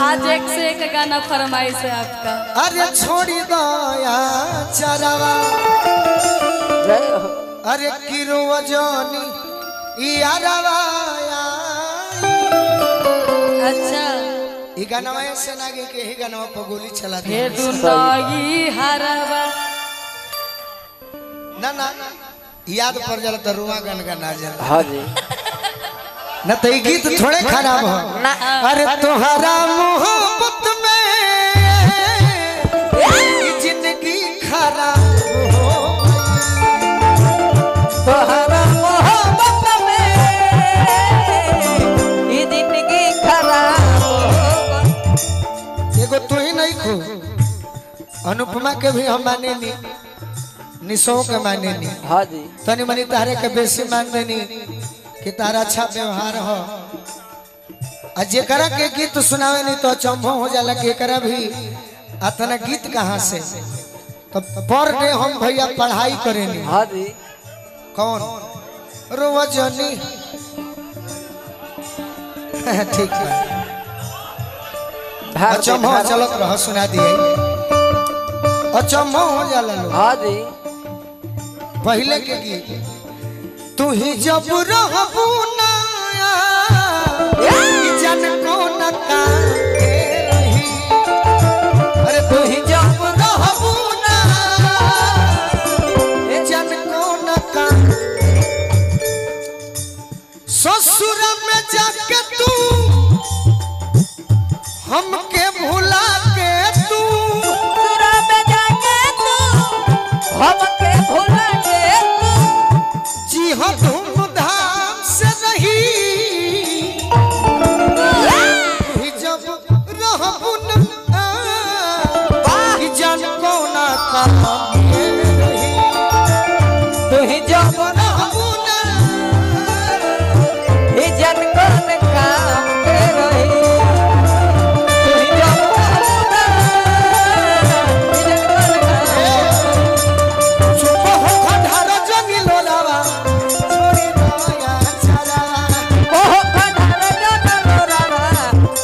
आज एक से एक गाना फरमाइश है आपका। अरे छोड़ी दया चरवा अरे किरो जानी यारवा। अच्छा ई गाना से नागे के ही गाना पर गोली चला दी हरवा ना ना याद पड़ जाला तो रुआ गन गाना जाला। हाँ जी न तो गीत थोड़े खराब हो ना। अरे तोहरा मोहब्बत में जिंदगी खराब हो तोहरा मोहब्बत में ये जिंदगी खराब हो। एगो तू ही नहीं खो अनुपमा के भी हम माने नी निशो के माने नी। हाँ जी तनी मनी तारे के बेसी मान देनी कि तारा अच्छा व्यवहार हो। जेकरा के गीत सुनावे नहीं तो चंभो हो जाला कि एकरा भी अतना गीत कहाँ से। तो पर डे हम भैया पढ़ाई करेनी। हाँ जी कौन रोवजनी ठीक है चंभो चलत रह सुना दिए चंभो हो जाला लोग। हाँ जी पहले के गीत तू ही जब रहबू ना जन को न काटे रही। अरे तू ही जब रहबू ना जन को न काटे। ससुर में जाके तू हमके भुला के तू ससुर में जाके तू हमके भुला के जी हाँ धूमधाम से रही जब रहबू न जन को न काटे रही। तू ही जब रहबू न ही जन को न काम के रही। तू ही जब चुप हो खढ़ार जनी लोलावा छोड़ी दया चरावा। ओह खंडार जन लोरावा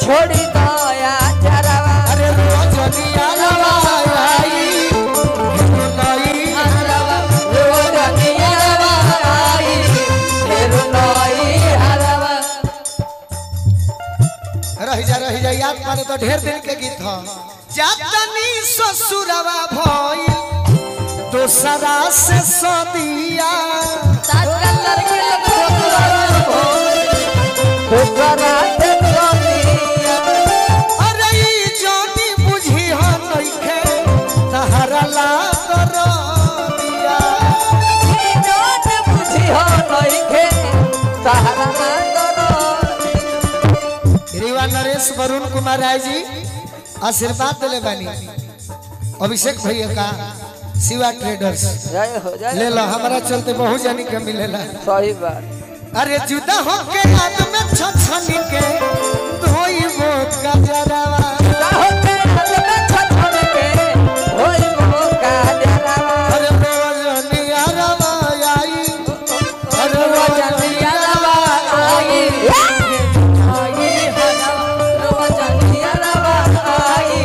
छोड़ी दया चरावा। अरे रोजनी आलवा आई नई हरवा रोज नियरवा आई फिर नई हरवा। रह जा याद पारे तो ढेर दिन के गीत हो। जातनी ससुरवा भइल दोसरा से सदिया। आजकल लड़के लोग दूसरा से सोनिया अरे ई जानी बुझी हो नइखे तहरा ला दिया। जोत बुझी हो नइखे सहारा करो। रिवा नरेश वरुण कुमार राय जी आशीर्वाद दिले बानी। अभिषेक भैया का शिवा ट्रेडर्स जय हो जय ले लो हमारा चलते बहुत जानी के मिलेला। सही बात अरे जुदा हो के रात में छछनी के धोई वो गजरावा। हो के हाथ में छछन के होई वो का डरावा। अरे रोजनी आरवा आई अरे रोजनी हरवा आई आई हरवा रोज नियरवा आई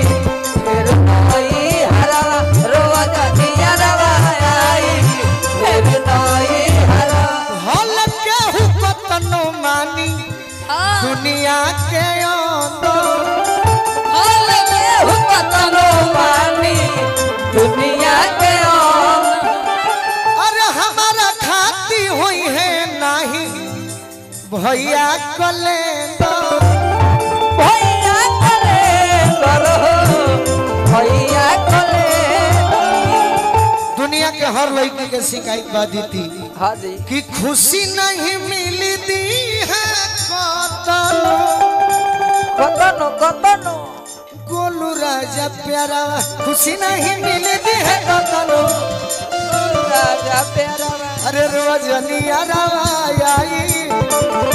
फिर नई हरवा रोज नियरवा आई फिर नई हरवा। हल के हुकतनो मानी दुनिया के अंदर। हाल के हुकतनो मानी दुनिया के ओम। अरे हमारा खाती हुई है नहीं भैया कलेंदर। भैया कले करो भैया कले। दुनिया के हर लड़की के शिकायत बा दीती हाँ जी कि खुशी नहीं मिलती है कतनो। कतनो कतनो गोलू राजा प्यारा खुशी नहीं मिलती है कतनो। राजा प्यारा अरे रोजनी आरवा आई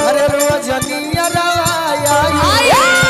अरे रोजनी आरवा आई